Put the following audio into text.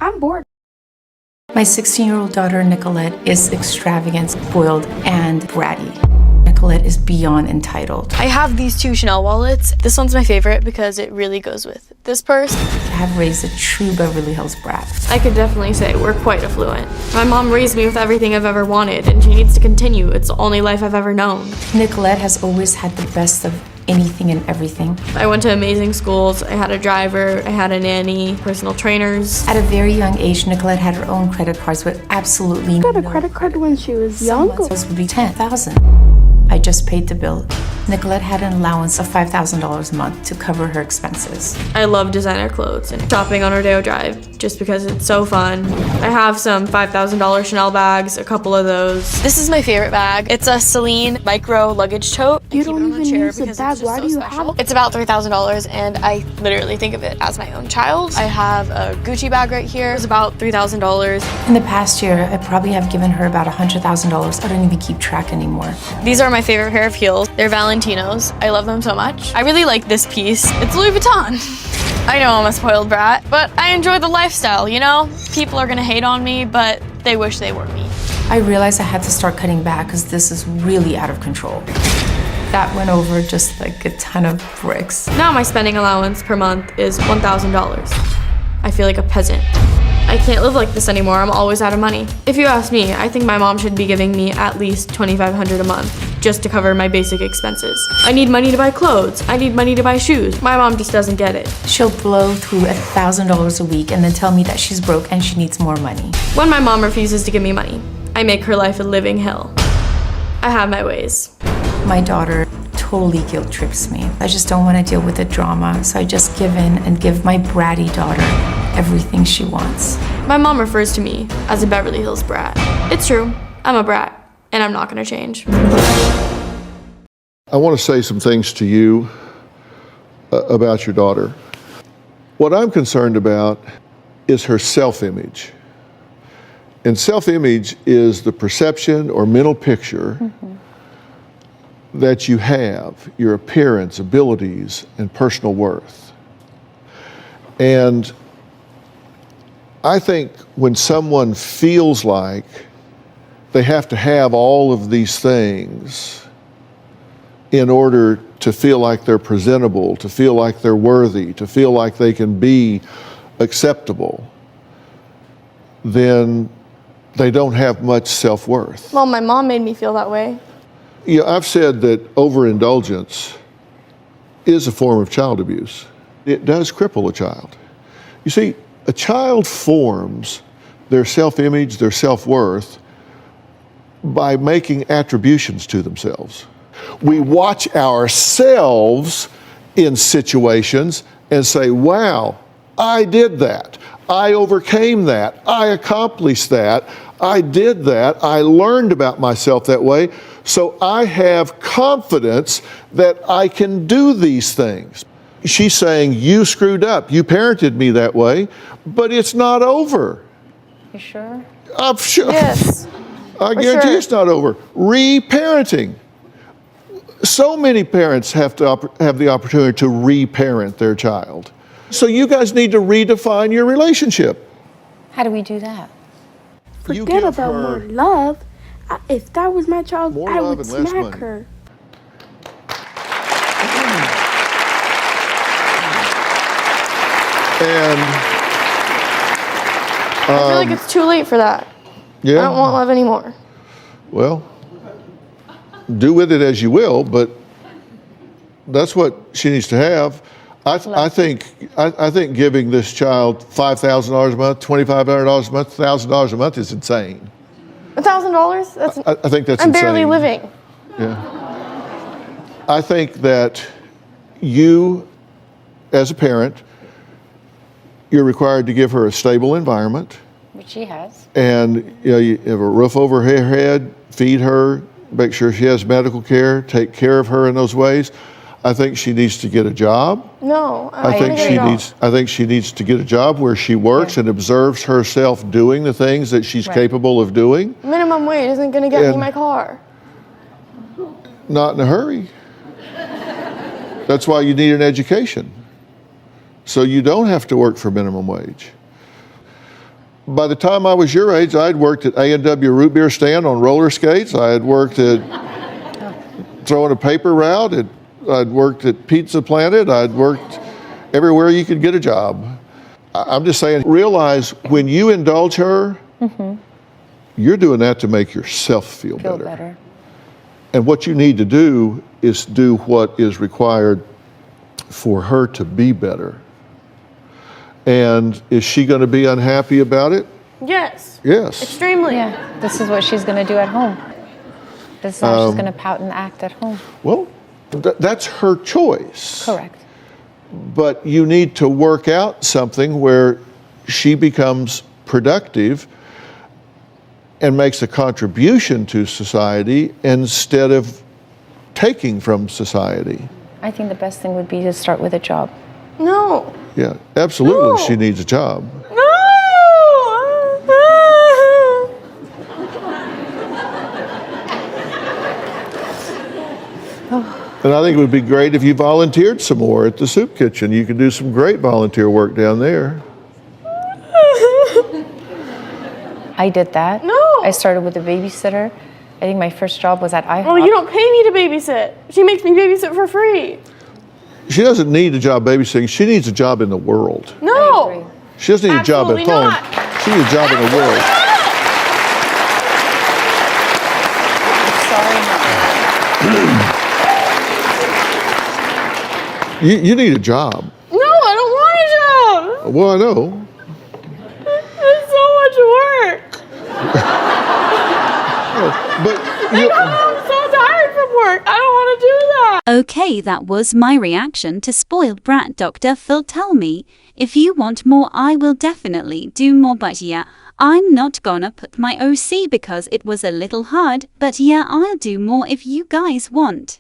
I'm bored. My 16-year-old daughter, Nicolette, is extravagant, spoiled, and bratty. Nicolette is beyond entitled. I have these two Chanel wallets. This one's my favorite because it really goes with this purse. I have raised a true Beverly Hills brat. I could definitely say we're quite affluent. My mom raised me with everything I've ever wanted, and she needs to continue. It's the only life I've ever known. Nicolette has always had the best of anything and everything. I went to amazing schools. I had a driver, I had a nanny, personal trainers. At a very young age, Nicolette had her own credit cards with absolutely Got a credit card when she was Some young. months would be $10,000. I just paid the bill. Nicolette had an allowance of $5,000 a month to cover her expenses. I love designer clothes and shopping on Rodeo Drive just because it's so fun. I have some $5,000 Chanel bags, a couple of those. This is my favorite bag. It's a Celine micro luggage tote. You don't even use a bag. Why do you have it? It's about $3,000 and I literally think of it as my own child. I have a Gucci bag right here. It's about $3,000. In the past year, I probably have given her about $100,000. I don't even keep track anymore. These are my favorite pair of heels. They're Valentinos. I love them so much. I really like this piece. It's Louis Vuitton. I know I'm a spoiled brat, but I enjoy the lifestyle, you know? People are gonna hate on me, but they wish they were me. I realized I had to start cutting back because this is really out of control. That went over just like a ton of bricks. Now my spending allowance per month is $1,000. I feel like a peasant. I can't live like this anymore. I'm always out of money. If you ask me, I think my mom should be giving me at least $2,500 a month just to cover my basic expenses. I need money to buy clothes. I need money to buy shoes. My mom just doesn't get it. She'll blow through $1,000 a week and then tell me that she's broke and she needs more money. When my mom refuses to give me money, I make her life a living hell. I have my ways. My daughter totally guilt trips me. I just don't want to deal with the drama, so I just give in and give my bratty daughter everything she wants. My mom refers to me as a Beverly Hills brat. It's true, I'm a brat, and I'm not gonna change. I want to say some things to you about your daughter. What I'm concerned about is her self-image. And self-image is the perception or mental picture that you have, your appearance, abilities, and personal worth. And I think when someone feels like they have to have all of these things in order to feel like they're presentable, to feel like they're worthy, to feel like they can be acceptable, then they don't have much self-worth. Well, my mom made me feel that way. Yeah, I've said that overindulgence is a form of child abuse. It does cripple a child. You see, a child forms their self-image, their self-worth by making attributions to themselves. We watch ourselves in situations and say, wow, I did that. I overcame that. I accomplished that. I did that. I learned about myself that way. So I have confidence that I can do these things. She's saying, you screwed up. You parented me that way, but it's not over. You sure? I'm sure. Yes. I guarantee it's not over. Reparenting. So many parents have the opportunity to reparent their child. So you guys need to redefine your relationship. How do we do that? You Forget give about her more love. If that was my child, more I love would and less smack money. her. And I feel like it's too late for that. yeah, I don't want love anymore. well, do with it as you will, but that's what she needs to have. I think giving this child $5,000 a month, $2,500 a month, $1,000 a month is insane. $1,000? That's. I think that's I'm insane. barely living. Yeah. I think that you, as a parent, you're required to give her a stable environment, Which she has. and you have a roof over her head, feed her, make sure she has medical care, take care of her in those ways. I think she needs to get a job. No, I think she needs to get a job where she works and observes herself doing the things that she's capable of doing. Minimum wage isn't going to get me And- my car. Not in a hurry. That's why you need an education. So you don't have to work for minimum wage. by the time I was your age, I'd worked at A&W Root Beer Stand on roller skates. I had worked at throwing a paper route. I'd worked at Pizza Planet. I'd worked everywhere you could get a job. I'm just saying, realize when you indulge her, you're doing that to make yourself feel better. And what you need to do is do what is required for her to be better. And is she going to be unhappy about it? Yes. Yes. Extremely. Yeah, this is what she's going to do at home. This is how she's going to pout and act at home. Well, that's her choice. Correct. But you need to work out something where she becomes productive and makes a contribution to society instead of taking from society. I think the best thing would be to start with a job. No. Yeah, absolutely, No. she needs a job. No. And I think it would be great if you volunteered some more at the soup kitchen. You could do some great volunteer work down there. I did that. No. I started with a babysitter. I think my first job was at IHOP. Well, you don't pay me to babysit. She makes me babysit for free. She doesn't need a job babysitting. She needs a job in the world. No. I agree. She doesn't need a job at Absolutely home. not. She needs a job in the world. Sorry. You need a job. No, I don't want a job. Well, I know. It's so much work. But I'm so tired from work. I don't want to do that. Okay, that was my reaction to Spoiled Brat. Dr. Phil, tell me, if you want more, I will definitely do more, but yeah, I'm not gonna put my OC because it was a little hard, but yeah, I'll do more if you guys want.